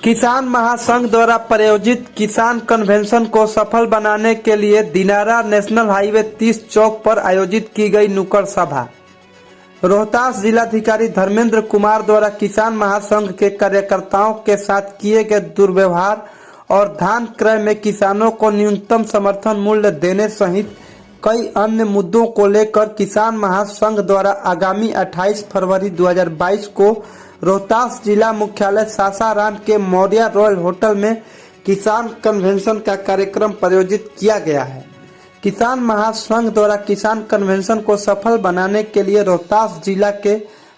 किसान महासंघ द्वारा प्रायोजित किसान कन्वेंशन को सफल बनाने के लिए दिनारा नेशनल हाईवे 30 चौक पर आयोजित की गई नुक्कड़ सभा। रोहतास जिलाधिकारी धर्मेंद्र कुमार द्वारा किसान महासंघ के कार्यकर्ताओं के साथ किए गए दुर्व्यवहार और धान क्रय में किसानों को न्यूनतम समर्थन मूल्य देने सहित कई अन्य मुद्दों को लेकर किसान महासंघ द्वारा आगामी 28 फरवरी 2022 को रोहतास जिला मुख्यालय सासाराम के मौर्या रॉयल होटल में किसान कन्वेंशन का कार्यक्रम प्रायोजित किया गया है। किसान महासंघ द्वारा किसान कन्वेंशन को सफल बनाने के लिए रोहतास जिला के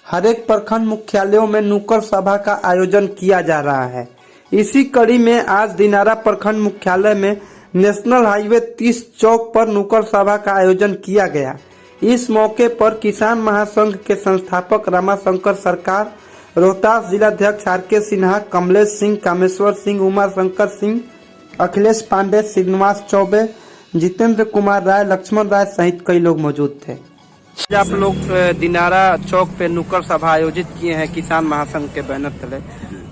हरेक प्रखंड मुख्यालयों में नुक्कड़ सभा का आयोजन किया जा रहा है। इसी कड़ी में आज दिनारा प्रखंड मुख्यालय में नेशनल हाईवे 30 चौक पर नुक्कड़ सभा का आयोजन किया गया। इस मौके पर किसान महासंघ के संस्थापक रामाशंकर सरकार, रोहतास जिलाध्यक्ष आर.के. सिन्हा, कमलेश सिंह, कामेश्वर सिंह, उमा शंकर सिंह, अखिलेश पांडे, श्रीनिवास चौबे, जितेंद्र कुमार राय, लक्ष्मण राय सहित कई लोग मौजूद थे। आप लोग दिनारा चौक पे नुक्कड़ सभा आयोजित किए हैं किसान महासंघ के बैनर तले,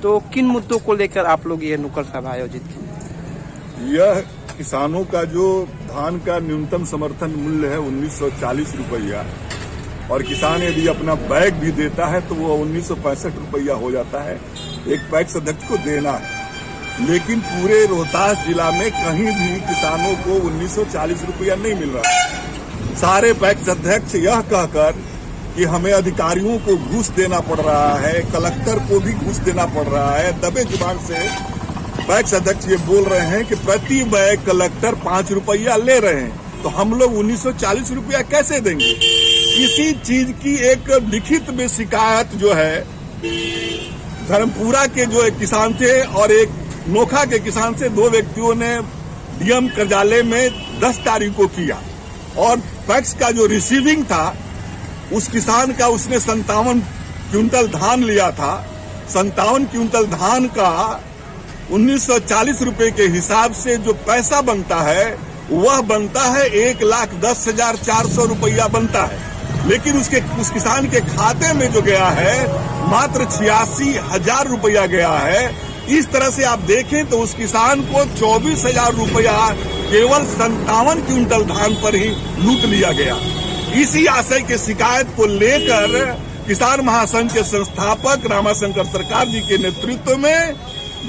तो किन मुद्दों को लेकर आप लोग ये नुक्कड़ सभा आयोजित किए? यह किसानों का जो धान का न्यूनतम समर्थन मूल्य है 1940 रुपया, और किसान यदि अपना बैग भी देता है तो वो 1965 रुपया हो जाता है। एक पैक्स अध्यक्ष को देना है, लेकिन पूरे रोहतास जिला में कहीं भी किसानों को 1940 रुपया नहीं मिल रहा है। सारे पैक्स अध्यक्ष यह कहकर कि हमें अधिकारियों को घूस देना पड़ रहा है, कलेक्टर को भी घूस देना पड़ रहा है, दबे जुबान से पैक्स अध्यक्ष ये बोल रहे हैं कि प्रति बैग कलेक्टर 5 रुपया ले रहे हैं, तो हम लोग 1940 रुपया कैसे देंगे? इसी चीज की एक लिखित में शिकायत जो है धर्मपुरा के जो एक किसान थे और एक नोखा के किसान से, दो व्यक्तियों ने डीएम कार्यालय में 10 तारीख को किया, और पैक्स का जो रिसीविंग था उस किसान का उसने 57 क्विंटल धान लिया था। 57 क्विंटल धान का 1940 रुपए के हिसाब से जो पैसा बनता है वह बनता है 1,10,400 रुपया बनता है, लेकिन उस किसान के खाते में जो गया है मात्र 86,000 रुपया गया है। इस तरह से आप देखें तो उस किसान को 24,000 रुपया केवल 57 क्विंटल धान पर ही लूट लिया गया। इसी आशय के शिकायत को लेकर किसान महासंघ के संस्थापक रामाशंकर सरकार जी के नेतृत्व में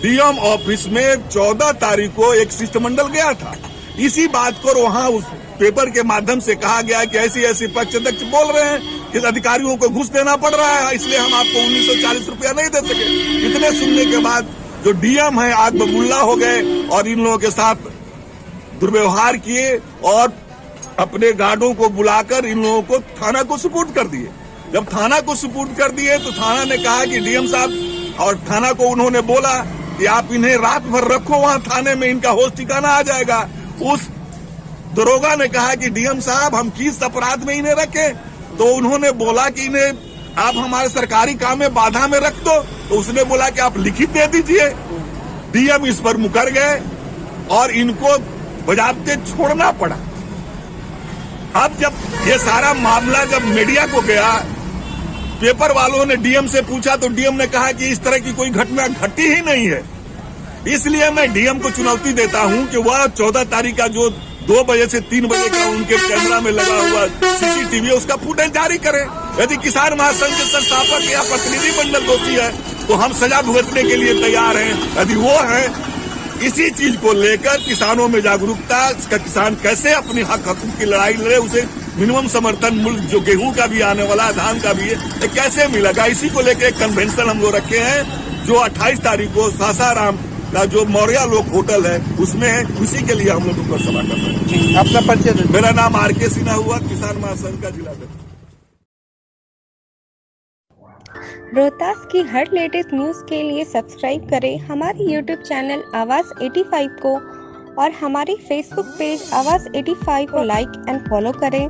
डीएम ऑफिस में 14 तारीख को एक शिष्टमंडल गया था। इसी बात को वहां उस पेपर के माध्यम से कहा गया कि ऐसी ऐसी पक्ष अध्यक्ष बोल रहे हैं कि अधिकारियों को घूस देना पड़ रहा है, इसलिए हम आपको 1940 रुपया नहीं दे सके। इतने सुनने के बाद जो डीएम है आग बबूला हो गए और इन लोगों के साथ दुर्व्यवहार किए और अपने गार्डों को बुलाकर इन लोगों को थाना को सुपुर्द कर दिए। जब थाना को सुपुर्द कर दिए तो थाना ने कहा कि डीएम साहब, और थाना को उन्होंने बोला कि आप इन्हें रात भर रखो वहां थाने में, इनका होश ठिकाना आ जाएगा। उस दरोगा ने कहा कि डीएम साहब हम किस अपराध में इन्हें रखें, तो उन्होंने बोला कि इन्हें आप हमारे सरकारी काम में बाधा में रख दो, तो उसने बोला कि आप लिखित दे दीजिए। डीएम इस पर मुकर गए और इनको बजाते छोड़ना पड़ा। अब जब ये सारा मामला जब मीडिया को गया, पेपर वालों ने डीएम से पूछा तो डीएम ने कहा कि इस तरह की कोई घटना घटी ही नहीं है। इसलिए मैं डीएम को चुनौती देता हूं कि वह 14 तारीख का जो 2 बजे से 3 बजे का उनके कैमरा में लगा हुआ सीसीटीवी उसका फुटेज जारी करें। यदि किसान महासंघ के संस्थापक या प्रतिनिधि मंडल दोषी है तो हम सजा भुगतने के लिए तैयार हैं। यदि वो है, इसी चीज को लेकर किसानों में जागरूकता, इसका किसान कैसे अपनी हक हकूक की लड़ाई लड़े, उसे मिनिमम समर्थन मूल्य जो गेहूं का भी आने वाला है, धान का भी है, कैसे मिलेगा, इसी को लेकर एक कन्वेंशन हम लोग रखे हैं जो 28 तारीख को सासाराम का जो मौर्या लोक होटल है उसमें है। उसी के लिए हम लोग नुक्कड़ सभा कर रहे हैं। आपका परिचय? मेरा नाम आर.के. सिन्हा हुआ, किसान महासंघ का जिलाध्यक्ष। रोहतास की हर लेटेस्ट न्यूज़ के लिए सब्सक्राइब करें हमारे YouTube चैनल आवाज़ 85 को, और हमारे Facebook पेज आवाज़ 85 को लाइक एंड फॉलो करें।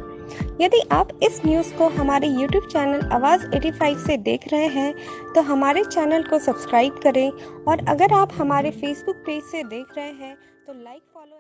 यदि आप इस न्यूज़ को हमारे YouTube चैनल आवाज़ 85 से देख रहे हैं तो हमारे चैनल को सब्सक्राइब करें, और अगर आप हमारे Facebook पेज से देख रहे हैं तो लाइक, फॉलो